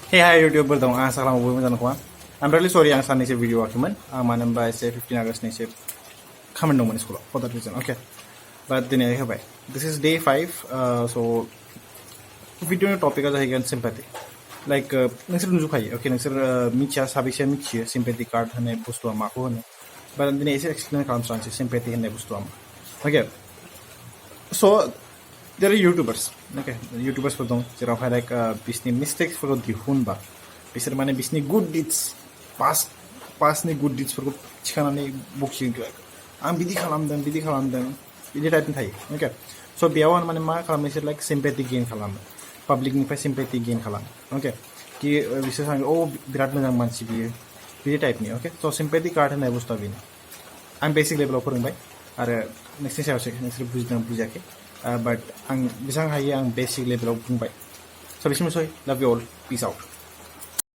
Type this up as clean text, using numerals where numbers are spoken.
Hey, hi YouTuber dong. Salam buat teman teman. I'm really sorry yang sana video akiman. Mana mbak saya 15 August nih saya kamen dong manis sekolah for that reason. Okay. But then ya bye. This is day 5. So video topic aja higan sympathy. Like nungsir nunjuk hai. Okay, nungsir micha sabi saya michi sympathy card hane bustu ama ko hane. But then saya explain kalam sansi sympathy hane bustu ama. Okay. So there are YouTubers, okay, YouTubers for them. There are like business mistakes for the hunba. Bisir mane business good deeds, past ne good deeds for chikana ne booking like. I'm bidi khalam them, bidi type thai. Okay, so biawan mane ma khalam is like sympathy gain khalam, public ni sympathy gain khalam. Okay, कि विशेष ओ विराट में मानसी भी bidi type ni. Okay, so sympathy card है ना बुस्ता भी नहीं. I'm basic level of भाई. अरे next saya cek next buja ke. But ang bisang hayi ang basic level of bumbay. So bising soy, love you all. Peace out.